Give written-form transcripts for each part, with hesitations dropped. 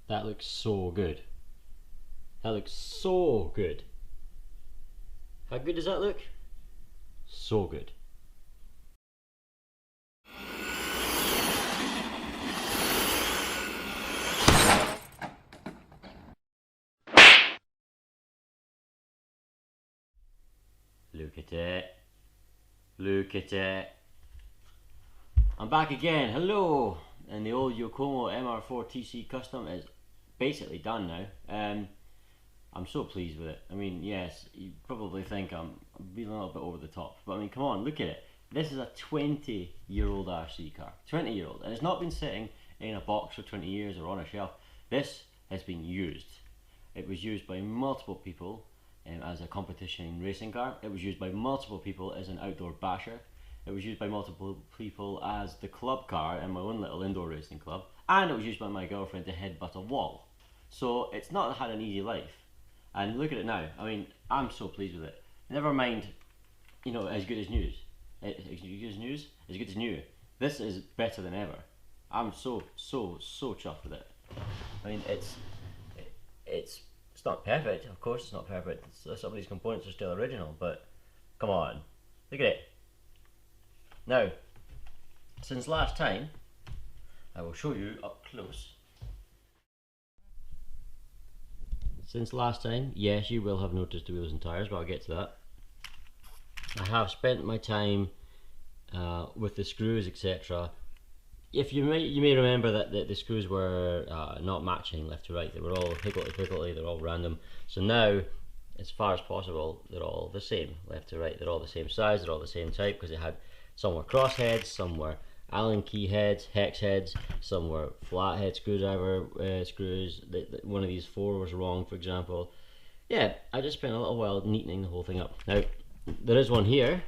That looks so good. That looks so good. How good does that look? So good. Look at it. Look at it. I'm back again. Hello. And the old Yokomo MR-4 TC Custom is basically done now. I'm so pleased with it. I mean, yes, you probably think I'm being a little bit over the top, but I mean, come on, look at it. This is a 20-year-old RC car. 20-year-old. And it's not been sitting in a box for 20 years or on a shelf. This has been used. It was used by multiple people as a competition racing car. It was used by multiple people as an outdoor basher. It was used by multiple people as the club car in my own little indoor racing club. And it was used by my girlfriend to headbutt a wall. So it's not had an easy life. And look at it now. I mean, I'm so pleased with it. Never mind, you know, as good as news. As good as news? As good as new. This is better than ever. I'm so chuffed with it. I mean, it's not perfect. Of course, it's not perfect. Some of these components are still original, but come on, look at it. Now, since last time, I will show you up close. Since last time, yes, you will have noticed the wheels and tyres, but I'll get to that. I have spent my time with the screws, etc. If you may remember that the screws were not matching left to right. They were all higgledy-piggledy, they're all random. So now, as far as possible, they're all the same left to right. They're all the same size, they're all the same type, because they had some were cross heads, some were Allen key heads, hex heads, some were flathead screwdriver screws. One of these 4 was wrong, for example. Yeah, I just spent a little while neatening the whole thing up. Now, there is one here.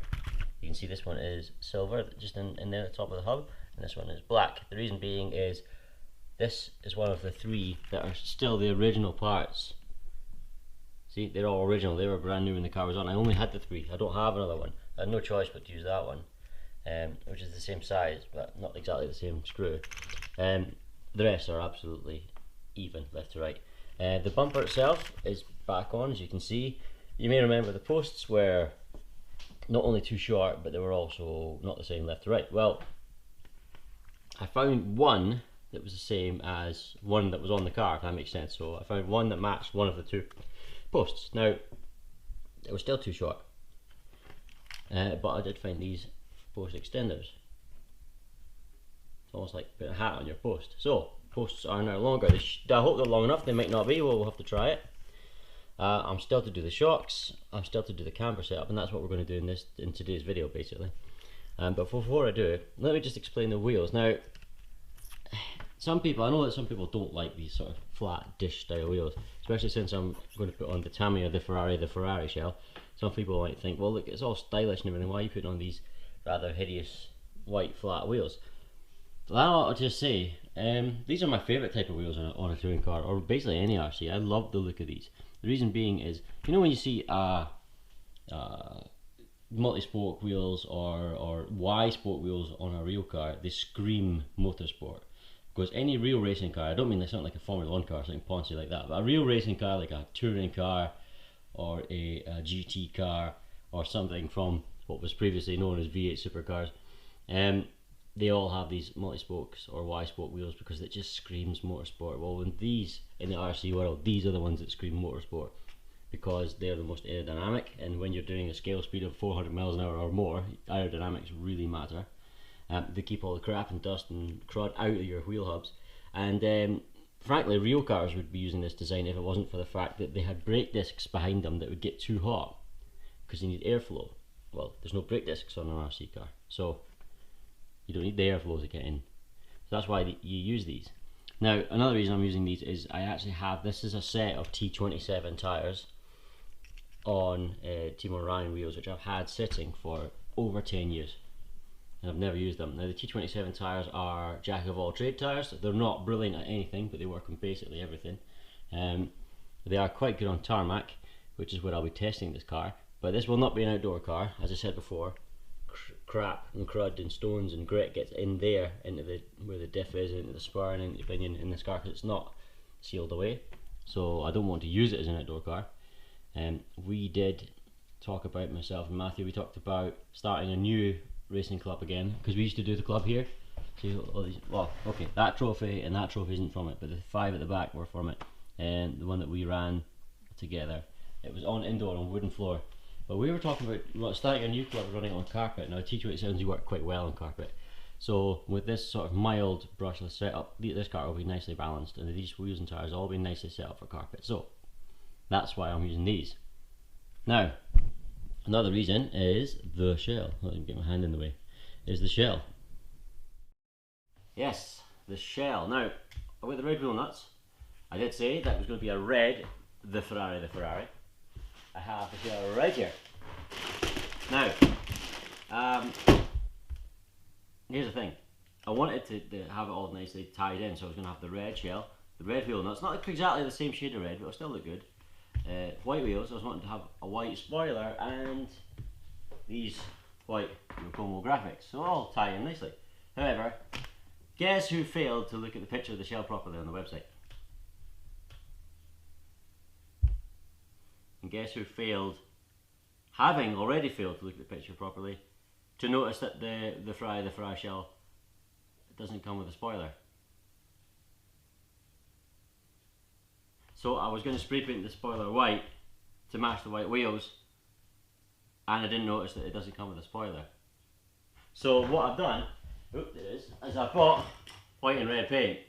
You can see this one is silver, just in there at the top of the hub, and this one is black. The reason being is this is one of the 3 that are still the original parts. See, they're all original. They were brand new when the car was on. I only had the 3. I don't have another one. I had no choice but to use that one. Which is the same size but not exactly the same screw. The rest are absolutely even left to right. The bumper itself is back on, as you can see. You may remember the posts were not only too short, but they were also not the same left to right. Well, I found one that was the same as one that was on the car, if that makes sense. So I found one that matched one of the 2 posts. Now, it was still too short, but I did find these post extenders. It's almost like putting a hat on your post. So posts are now longer. I hope they're long enough. They might not be. We'll have to try it. I'm still to do the shocks. I'm still to do the camber setup, and that's what we're going to do in today's video, basically. But before I do, let me just explain the wheels. Now, I know that some people don't like these sort of flat dish style wheels, especially since I'm going to put on the Tamiya the Ferrari shell. Some people might think, well, look, it's all stylish and everything. Why are you putting on these rather hideous white flat wheels? Well, I'll just say, these are my favourite type of wheels on a touring car, or basically any RC. I love the look of these. The reason being is, you know, when you see multi-spoke wheels or Y-spoke wheels on a real car, they scream motorsport. Because any real racing car, I don't mean they sound like a Formula 1 car, something poncy like that, but a real racing car, like a touring car or a GT car or something from what was previously known as V8 supercars, they all have these multi-spokes or Y-spoke wheels because it just screams motorsport. Well, when these, in the RC world, these are the ones that scream motorsport because they're the most aerodynamic, and when you're doing a scale speed of 400 miles an hour or more, aerodynamics really matter. They keep all the crap and dust and crud out of your wheel hubs, and frankly, real cars would be using this design if it wasn't for the fact that they had brake discs behind them that would get too hot because you need airflow. Well, there's no brake discs on an RC car, so you don't need the airflow to get in. So that's why you use these. Now, another reason I'm using these is I actually have, this is a set of T27 tyres on Team Orion wheels, which I've had sitting for over 10 years. And I've never used them. Now, the T27 tyres are jack of all trade tyres. They're not brilliant at anything, but they work on basically everything. They are quite good on tarmac, which is where I'll be testing this car. But this will not be an outdoor car, as I said before. Crap and crud and stones and grit gets in there, into where the diff is, into the spur and into the pinion in this car, because it's sealed away, so I don't want to use it as an outdoor car. We did talk about, myself and Matthew, we talked about starting a new racing club again, because we used to do the club here. See all these, well, okay, that trophy and that trophy isn't from it, but the 5 at the back were from it, and the one that we ran together, it was on indoor on wooden floor. But we were talking about starting a new club running on carpet. Now, teach you what it sounds, you work quite well on carpet. So with this sort of mild brushless setup, this car will be nicely balanced, and these wheels and tyres will all be nicely set up for carpet. So that's why I'm using these. Now, another reason is the shell. Let me get my hand in the way. Is the shell. Yes, the shell. Now, with the red wheel nuts, I did say that was going to be a red the Ferrari the Ferrari. I have the shell right here. Now, here's the thing. I wanted to have it all nicely tied in, so I was going to have the red shell, the red wheel nuts, not exactly the same shade of red, but it'll still look good. White wheels, I was wanting to have a white spoiler and these white Yokomo graphics, so all tie in nicely. However, guess who failed to look at the picture of the shell properly on the website? And guess who failed, having already failed to look at the picture properly, to notice that the Ferrari shell doesn't come with a spoiler. So I was going to spray paint the spoiler white to match the white wheels, and I didn't notice that it doesn't come with a spoiler. So what I've done, is I bought white and red paint,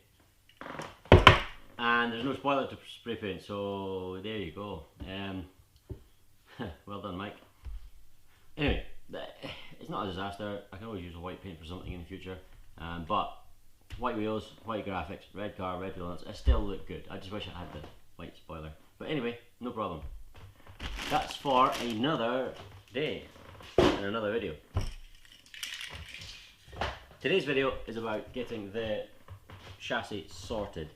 and there's no spoiler to spray paint, so there you go. Well done, Mike. Anyway, it's not a disaster. I can always use a white paint for something in the future, but white wheels, white graphics, red car, red wheel nuts, it still look good. I just wish I had the white spoiler. But anyway, no problem. That's for another day and another video. Today's video is about getting the chassis sorted.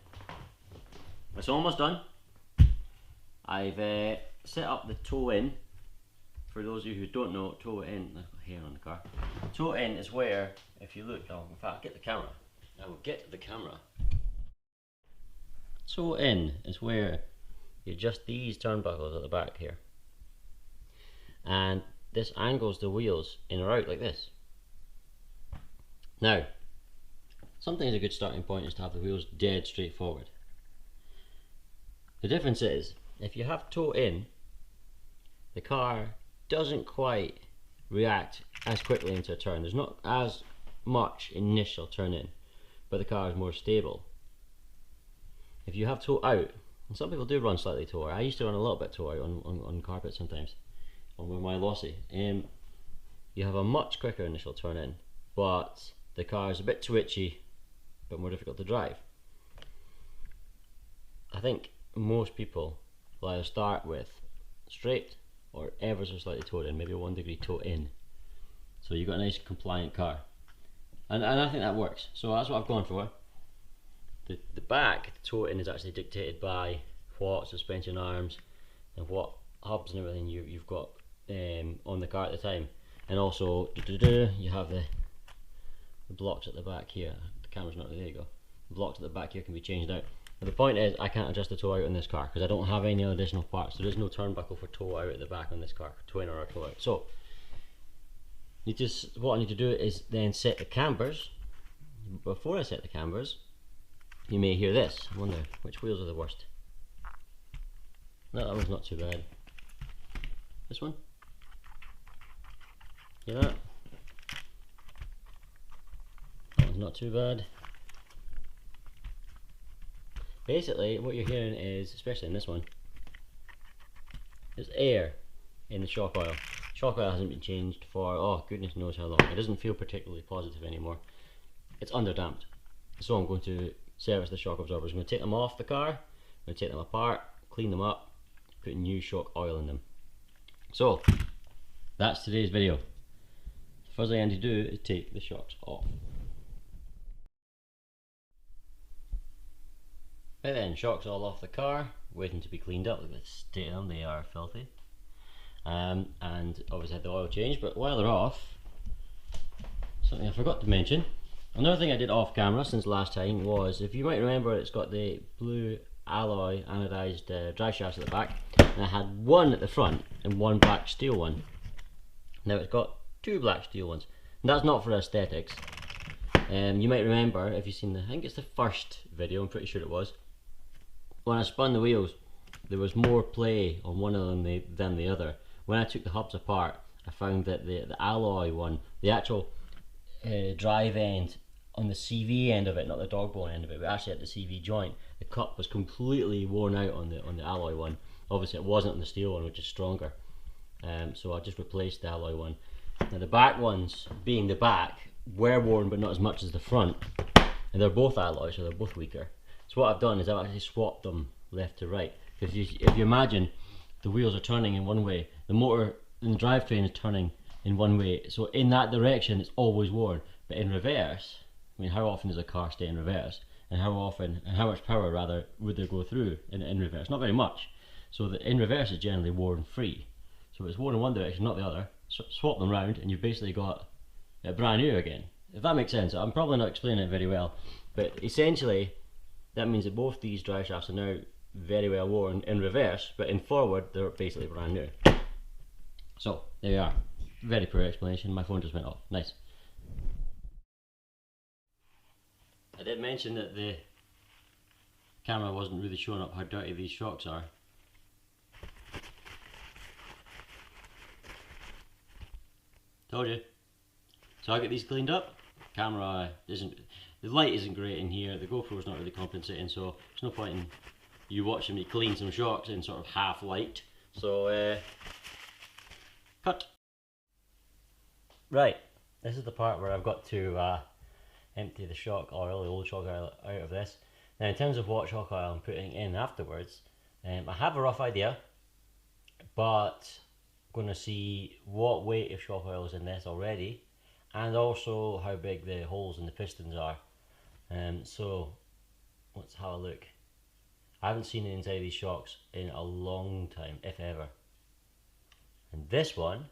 It's almost done. I've set up the toe in. For those of you who don't know, toe in, hair on the car. Toe in is where, if you look, in fact, get the camera. I will get the camera. Toe in is where you adjust these turnbuckles at the back here. And this angles the wheels in or out like this. Now, sometimes a good starting point is to have the wheels dead straight forward. The difference is, if you have toe in, the car doesn't quite react as quickly into a turn. There's not as much initial turn in, but the car is more stable. If you have toe out, and some people do run slightly toe out, I used to run a little bit toe out on carpet sometimes, with my lossy. You have a much quicker initial turn in, but the car is a bit twitchy, but more difficult to drive. I think most people will either start with straight or ever so slightly toe in, maybe 1 degree toe in. So you've got a nice compliant car. And I think that works. So that's what I've gone for. The back, the toe in, is actually dictated by what suspension arms and what hubs and everything you've got on the car at the time. And also, you have the blocks at the back here. The camera's not there, you go. The blocks at the back here can be changed out. But the point is, I can't adjust the toe out on this car because I don't have any additional parts. There is no turnbuckle for toe out at the back on this car, toe in or toe out. So, what I need to do is then set the cambers. Before I set the cambers, you may hear this. I wonder which wheels are the worst. No, that one's not too bad. This one? Hear that? That one's not too bad. Basically, what you're hearing is, especially in this one, there's air in the shock oil. Shock oil hasn't been changed for, oh goodness knows how long. It doesn't feel particularly positive anymore. It's underdamped. So I'm going to service the shock absorbers. I'm going to take them off the car, I'm going to take them apart, clean them up, put new shock oil in them. So, that's today's video. The first thing I need to do is take the shocks off. Right then, shocks all off the car, waiting to be cleaned up. Look at the state of them, they are filthy. And obviously had the oil change, but while they're off, something I forgot to mention. Another thing I did off camera since last time was, if you might remember, it's got the blue alloy anodized drive shafts at the back, and I had one at the front and one black steel one. Now it's got two black steel ones, and that's not for aesthetics. You might remember, if you've seen I think it's the first video, I'm pretty sure it was, when I spun the wheels, there was more play on one of them than the other. When I took the hubs apart, I found that the alloy one, the actual drive end on the CV end of it, not the dog bone end of it, but actually at the CV joint, the cup was completely worn out on the alloy one. Obviously it wasn't on the steel one, which is stronger. So I just replaced the alloy one. Now the back ones, being the back, were worn but not as much as the front, and they're both alloy, so they're both weaker. So what I've done is I've actually swapped them left to right, because if you imagine the wheels are turning in one way, the motor and the drivetrain is turning in one way, so in that direction it's always worn. But in reverse, I mean, how often does a car stay in reverse, and how often, and how much power rather would they go through in reverse? Not very much. So the in reverse is generally worn free, so it's worn in one direction, not the other. So swap them round and you've basically got it brand new again, if that makes sense. I'm probably not explaining it very well, but essentially that means that both these drive shafts are now very well worn in reverse, but in forward they're basically brand new. So there you are. Very poor explanation. My phone just went off. Nice. I did mention that the camera wasn't really showing up how dirty these shocks are. Told you. So I get these cleaned up. Camera isn't, the light isn't great in here, the GoPro's not really compensating, so there's no point in you watching me clean some shocks in sort of half light. So cut. Right, this is the part where I've got to empty the shock oil, the old shock oil, out of this. Now in terms of what shock oil I'm putting in afterwards, I have a rough idea, but I'm going to see what weight of shock oil is in this already, and also how big the holes in the pistons are. So let's have a look. I haven't seen the inside of these shocks in a long time, if ever. And this one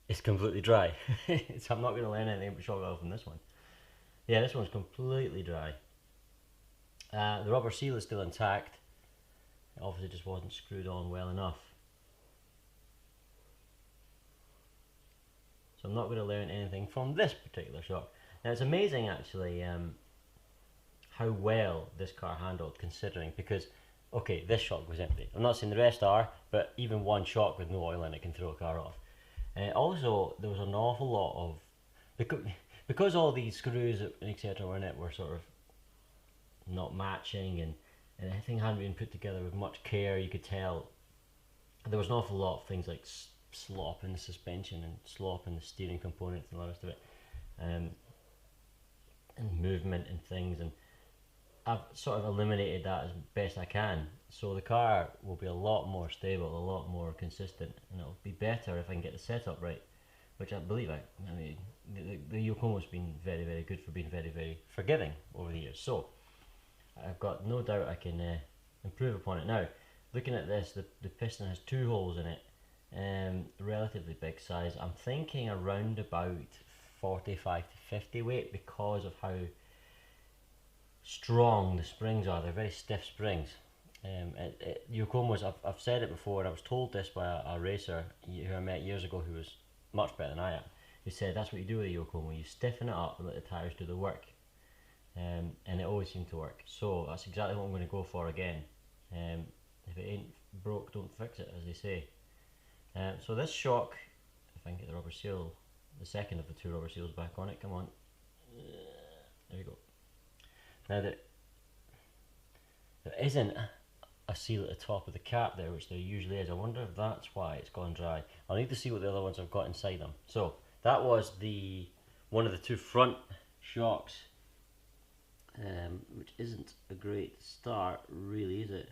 is completely dry. So I'm not going to learn anything about shock oil from this one. Yeah, this one's completely dry. The rubber seal is still intact. It obviously just wasn't screwed on well enough. So I'm not going to learn anything from this particular shock. Now it's amazing actually how well this car handled, considering, because okay, this shock was empty. I'm not saying the rest are, but even one shock with no oil in it can throw a car off. Also, there was an awful lot of, because all these screws and etc were in it were sort of not matching, and everything hadn't been put together with much care. You could tell there was an awful lot of things like slop in the suspension and slop in the steering components and the rest of it, and movement and things, and I've sort of eliminated that as best I can. So the car will be a lot more stable, a lot more consistent, and it'll be better if I can get the setup right, which I believe I mean the Yokomo's been very, very good for being very, very forgiving over the years. So I've got no doubt I can improve upon it. Now, looking at this, the piston has two holes in it, relatively big size. I'm thinking around about 45 to 50 weight, because of how strong the springs are. They're very stiff springs. Yokomo's, I've said it before, and I was told this by a racer who I met years ago, who was much better than I am. He said that's what you do with a Yokomo, you stiffen it up and let the tyres do the work. And it always seemed to work. So that's exactly what I'm going to go for again. If it ain't broke, don't fix it, as they say. So this shock, if I can get the rubber seal, the second of the two rubber seals back on it, come on. There we go. Now there isn't a seal at the top of the cap there, which there usually is. I wonder if that's why it's gone dry. I'll need to see what the other ones I've got inside them. So that was one of the two front shocks. Which isn't a great start, really, is it?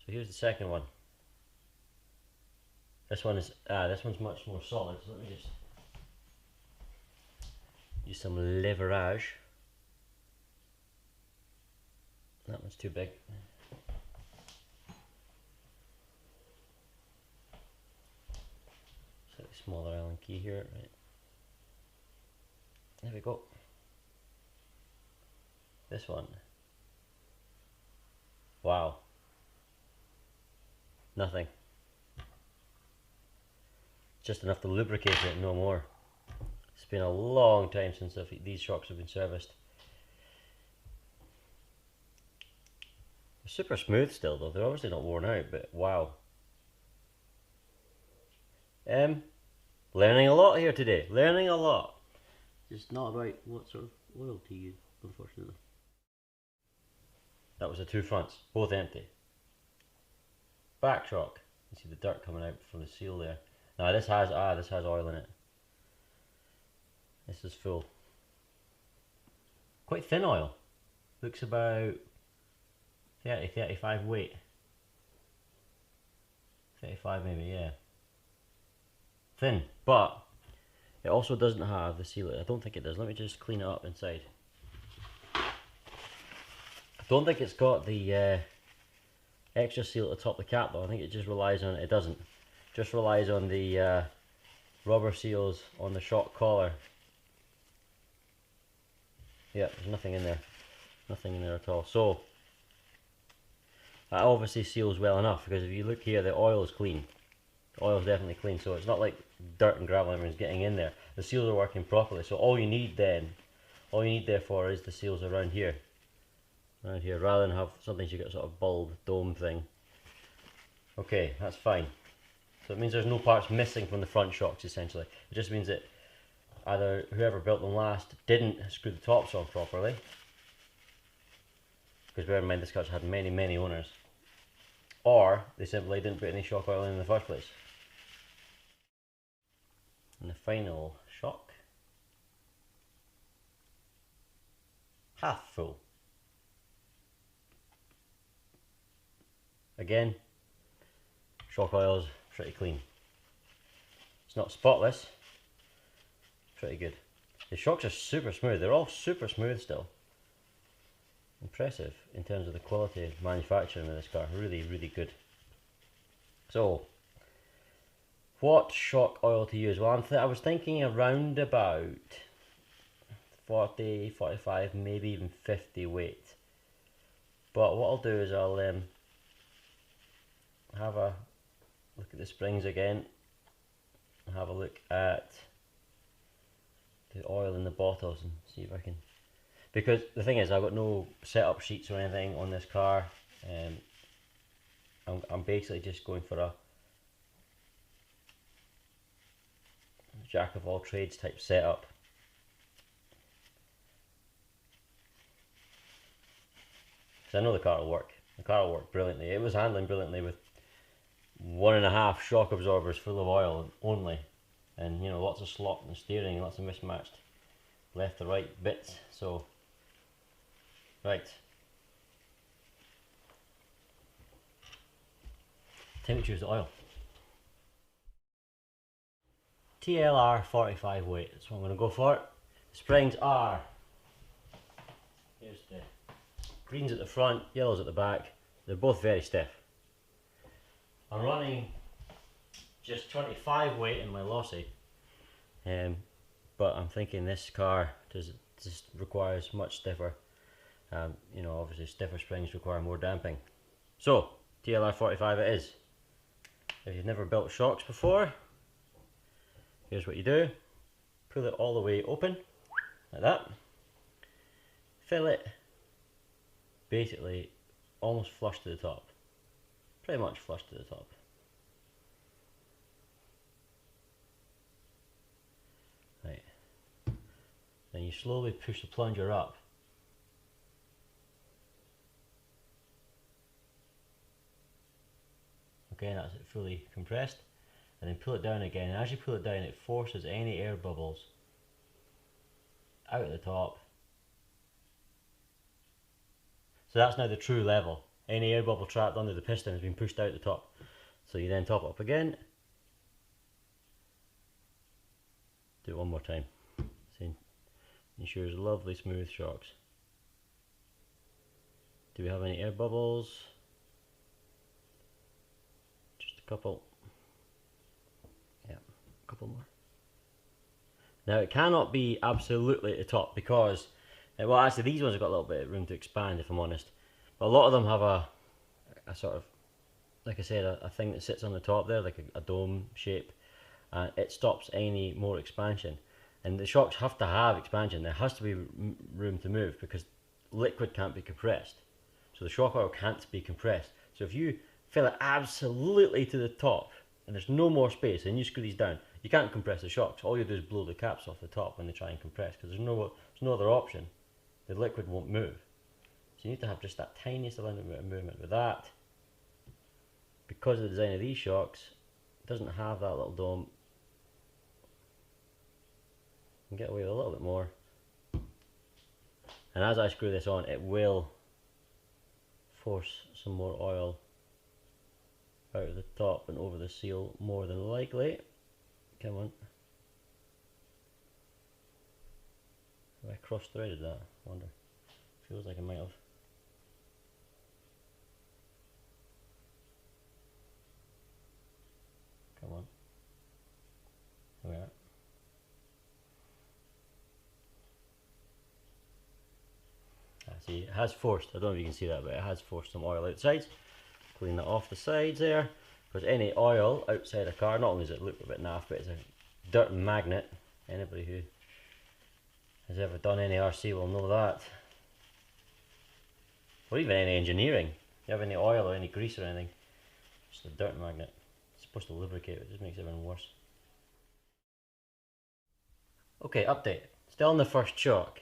So here's the second one. This one is this one's much more solid. So let me just use some leverage. That one's too big. Slightly smaller Allen key here, right? There we go. This one. Wow. Nothing. Just enough to lubricate it, no more. It's been a long time since these shocks have been serviced. They're super smooth still though, they're obviously not worn out, but wow. Learning a lot here today, learning a lot. Just not about what sort of oil to use, unfortunately. That was the two fronts, both empty. Back shock, you see the dirt coming out from the seal there. Now this has oil in it. This is full. Quite thin oil. Looks about 35 weight. 35 maybe, yeah. Thin, but it also doesn't have the seal. I don't think it does. Let me just clean it up inside. I don't think it's got the extra seal at the top of the cap though. I think it just relies on it. It doesn't. Just relies on the rubber seals on the shock collar. Yeah, there's nothing in there. Nothing in there at all. So that obviously seals well enough, because if you look here, the oil is clean. The oil is definitely clean, so it's not like dirt and gravel and everything's getting in there. The seals are working properly, so all you need therefore is the seals around here, rather than have something you got sort of bulb dome thing. Okay, that's fine. So it means there's no parts missing from the front shocks essentially. It just means that either whoever built them last didn't screw the tops on properly, because bear in mind this car's had many owners, or they simply didn't put any shock oil in the first place. And the final shock, half full. Again, shock oil's pretty clean. It's not spotless, pretty good. The shocks are super smooth, they're all super smooth still. Impressive in terms of the quality of manufacturing of this car, really good. So, what shock oil to use? Well, I was thinking around about 40, 45, maybe even 50 weight. But what I'll do is I'll have a look at the springs again, have a look at the oil in the bottles and see if I can, because the thing is I've got no setup sheets or anything on this car. I'm basically just going for a jack of all trades type setup. So I know the car will work. The car will work brilliantly. It was handling brilliantly with 1.5 shock absorbers full of oil only, and you know, lots of slop in the steering, lots of mismatched left to right bits. So right, time to choose the oil. TLR 45 weight, that's what I'm going to go for. The springs are, here's the greens at the front, yellows at the back. They're both very stiff. I'm running just 25 weight in my lossy, but I'm thinking this car just requires much stiffer. You know, obviously stiffer springs require more damping. So TLR 45 it is. If you've never built shocks before, here's what you do. Pull it all the way open, like that. Fill it basically almost flush to the top. Pretty much flush to the top. Right. Then you slowly push the plunger up. Okay, that's it fully compressed. And then pull it down again, and as you pull it down it forces any air bubbles out at the top. So that's now the true level. Any air bubble trapped under the piston has been pushed out the top. So you then top it up again. Do it one more time. See, ensures lovely smooth shocks. Do we have any air bubbles? Just a couple. Yeah, a couple more. Now it cannot be absolutely at the top, because Well, actually, these ones have got a little bit of room to expand, if I'm honest. But a lot of them have a sort of, like I said, a thing that sits on the top there, like a dome shape. And it stops any more expansion. And the shocks have to have expansion. There has to be room to move because liquid can't be compressed. So the shock oil can't be compressed. So if you fill it absolutely to the top and there's no more space and you screw these down, you can't compress the shocks. All you do is blow the caps off the top when they try and compress because there's no other option. The liquid won't move. So you need to have just that tiniest amount of movement. With that, because of the design of these shocks, it doesn't have that little dome. You can get away with a little bit more. And as I screw this on, it will force some more oil out of the top and over the seal more than likely. Come on. Have I cross-threaded that? I wonder. Feels like I might have. Come on. Here we are. See, it has forced, I don't know if you can see that, but it has forced some oil out the sides. Clean that off the sides there, because any oil outside a car, not only does it look a bit naff, but it's a dirt magnet. Anybody who has ever done any RC will know that. Or even any engineering. If you have any oil or any grease or anything, it's a dirt magnet. It's supposed to lubricate it, it just makes it even worse. Okay, update. Still on the first shock.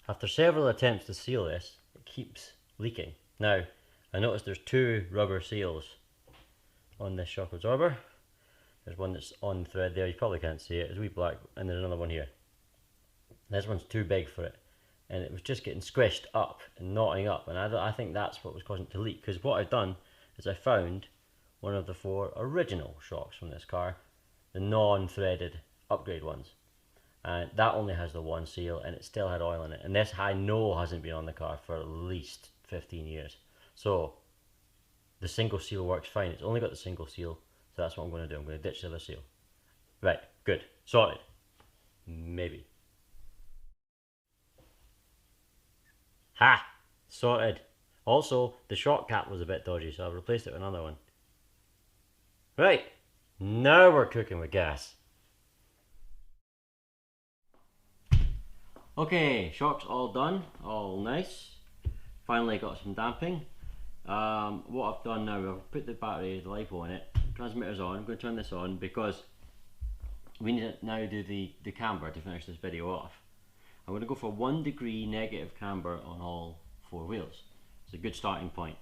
After several attempts to seal this, it keeps leaking. Now, I noticed there's two rubber seals on this shock absorber. There's one that's on the thread there, you probably can't see it, it's a wee black, and there's another one here. This one's too big for it, and it was just getting squished up and knotting up, and I think that's what was causing it to leak, because what I've done is I found one of the 4 original shocks from this car, the non-threaded upgrade ones. And that only has the one seal and it still had oil in it, and this I know hasn't been on the car for at least 15 years. So the single seal works fine. It's only got the single seal, so that's what I'm going to do. I'm going to ditch the other seal. Right, good, sorted. Maybe. Ha! Sorted. Also, the shock cap was a bit dodgy, so I've replaced it with another one. Right, now we're cooking with gas. Okay, shocks all done, all nice. Finally got some damping. What I've done now, I've put the battery, the LiPo in it, transmitter's on. I'm going to turn this on because we need to now do the camber to finish this video off. I'm going to go for 1 degree negative camber on all 4 wheels. It's a good starting point.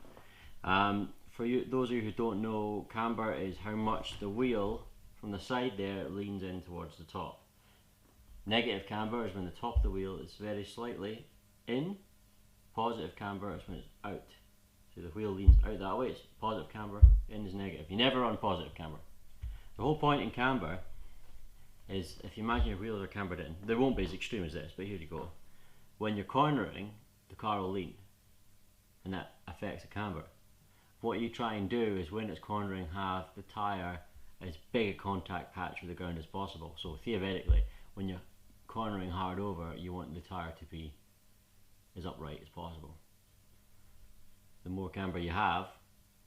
For you, those of you who don't know, camber is how much the wheel from the side there leans in towards the top. Negative camber is when the top of the wheel is very slightly in. Positive camber is when it's out. So the wheel leans out that way, it's positive camber, in is negative. You never run positive camber. The whole point in camber is, if you imagine your wheels are cambered in, they won't be as extreme as this, but here you go. When you're cornering, the car will lean, and that affects the camber. What you try and do is, when it's cornering, have the tyre as big a contact patch with the ground as possible. So theoretically, when you're cornering hard over, you want the tyre to be as upright as possible. The more camber you have,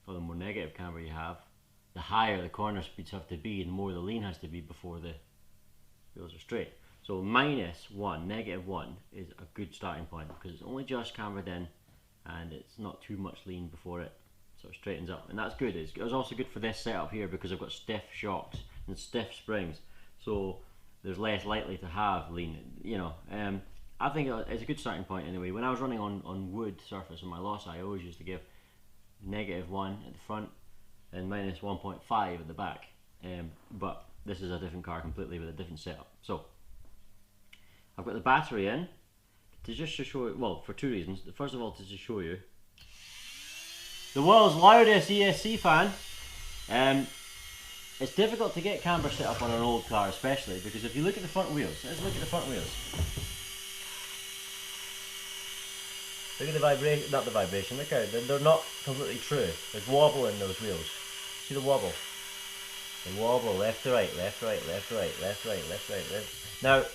or the more negative camber you have, the higher the corner speeds have to be, and the more the lean has to be before the wheels are straight. So -1, -1 is a good starting point because it's only just cambered in and it's not too much lean before it sort of straightens up, and that's good. It's also good for this setup here because I've got stiff shocks and stiff springs, so there's less likely to have lean, you know. I think it's a good starting point anyway. When I was running on wood surface on my loss, I always used to give -1 at the front and -1.5 at the back. But this is a different car completely with a different setup. So I've got the battery in to just to show you, well, for 2 reasons. First of all, to just show you the world's loudest ESC fan. It's difficult to get camber set up on an old car, especially because if you look at the front wheels, let's look at the front wheels. Look at the vibration, not the vibration, look out, they're not completely true. There's wobble in those wheels. See the wobble? They wobble left to right, left to right, left to right, left to right, left to right, left. Now,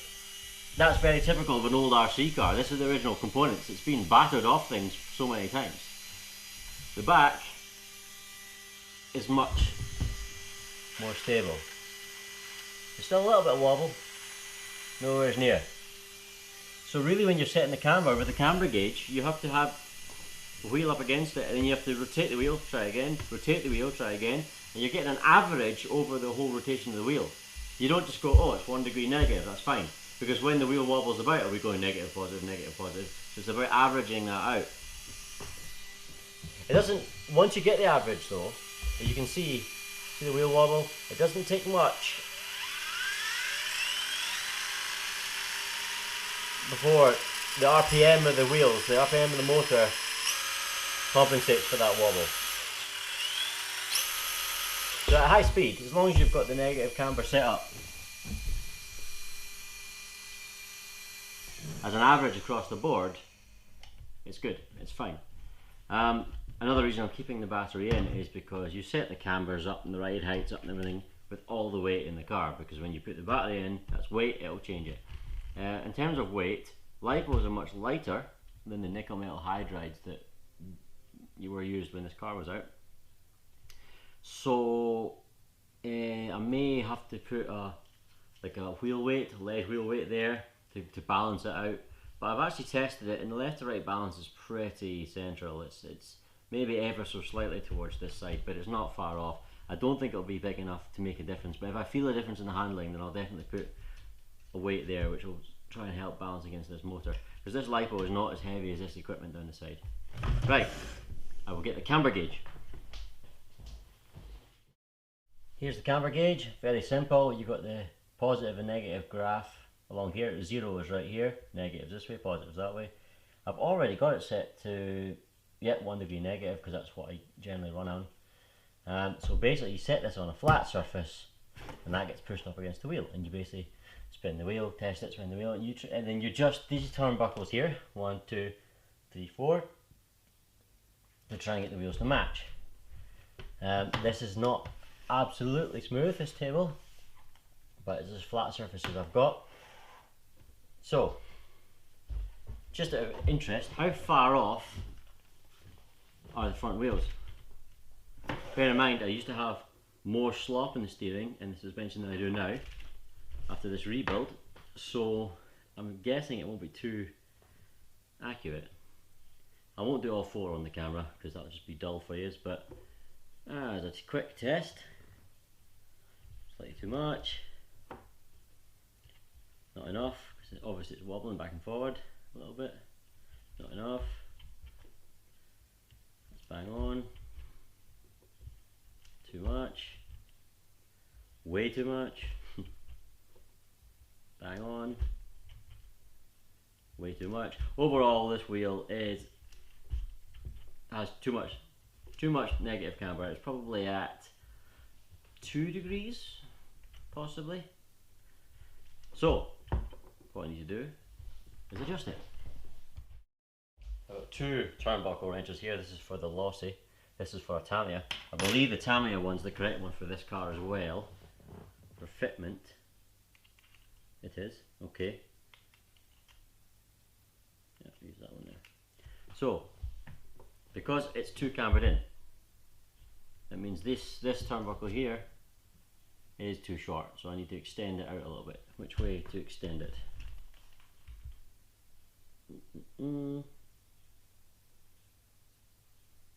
that's very typical of an old RC car. This is the original components. It's been battered off things so many times. The back is much more stable. There's still a little bit of wobble, nowhere near. So really when you're setting the camber with the camber gauge, you have to have the wheel up against it, and then you have to rotate the wheel, try again, rotate the wheel, try again, and you're getting an average over the whole rotation of the wheel. You don't just go, oh, it's 1 degree negative, that's fine. Because when the wheel wobbles about, are we going negative, positive, negative, positive? So it's about averaging that out. It doesn't, once you get the average though, as you can see the wheel wobble, it doesn't take much before the RPM of the wheels, the RPM of the motor compensates for that wobble. So at high speed, as long as you've got the negative camber set up as an average across the board, it's good, it's fine. Another reason I'm keeping the battery in is because you set the cambers up and the ride heights up and everything with all the weight in the car, because when you put the battery in, that's weight, it'll change it. In terms of weight, lipos are much lighter than the nickel metal hydrides that you were used when this car was out. So I may have to put like a wheel weight, lead wheel weight there to balance it out. But I've actually tested it, and the left to right balance is pretty central. It's maybe ever so slightly towards this side, but it's not far off. I don't think it'll be big enough to make a difference, but if I feel a difference in the handling, then I'll definitely put a weight there which will try and help balance against this motor, because this lipo is not as heavy as this equipment down the side. Right, I will get the camber gauge. Here's the camber gauge, very simple. You've got the positive and negative graph along here. 0 is right here, negatives this way, positives that way. I've already got it set to 1 degree negative, because that's what I generally run on. So basically you set this on a flat surface, and that gets pushed up against the wheel, and you basically spin the wheel, test it, spin the wheel, and then you adjust these turnbuckles here, 1, 2, 3, 4, to try and get the wheels to match. This is not absolutely smooth, this table, but it's as flat surface as I've got. So, just out of interest, how far off are the front wheels? Bear in mind, I used to have more slop in the steering and the suspension than I do now after this rebuild, so I'm guessing it won't be too accurate. I won't do all 4 on the camera because that'll just be dull for you, but as a quick test, slightly too much, not enough, because obviously it's wobbling back and forward a little bit, not enough, that's bang on, too much, way too much, bang on, way too much. Overall this wheel has too much negative camber. It's probably at 2 degrees possibly. So what I need to do is adjust it. I've got 2 turnbuckle wrenches here. This is for the Lossy, this is for a Tamiya. I believe the Tamiya one's the correct one for this car as well, for fitment. It is, okay. Yeah, use that one there. So, because it's 2 cambered in, that means this turnbuckle here is too short, so I need to extend it out a little bit. Which way to extend it?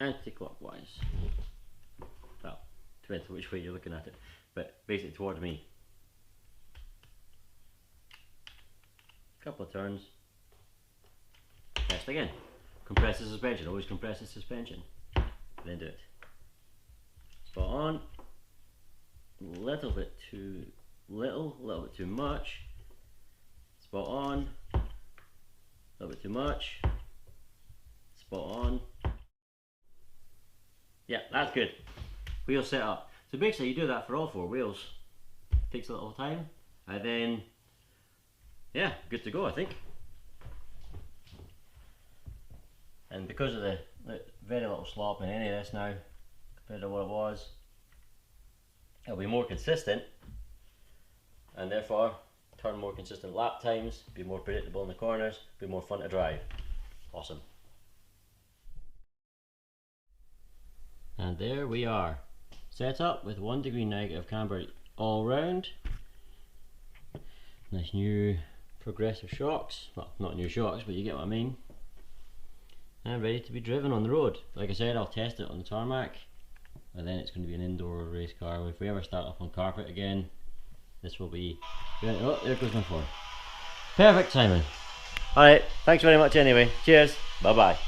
Anti-clockwise. Well, depends on which way you're looking at it, but basically towards me. Couple of turns. Test again. Compress the suspension. Always compress the suspension. Then do it. Spot on. Little bit too little bit too much. Spot on. A little bit too much. Spot on. Yeah, that's good. Wheel set up. So basically you do that for all 4 wheels. Takes a little time, and then yeah, good to go I think. And because of the very little slop in any of this now compared to what it was, it'll be more consistent, and therefore turn more consistent lap times, be more predictable in the corners, be more fun to drive. Awesome. And there we are, set up with 1 degree negative camber all round. Nice new progressive shocks, well, not new shocks, but you get what I mean. And ready to be driven on the road. Like I said, I'll test it on the tarmac, and then it's going to be an indoor race car. If we ever start up on carpet again, this will be... Oh, there goes my phone. Perfect timing. Alright, thanks very much anyway. Cheers, bye bye.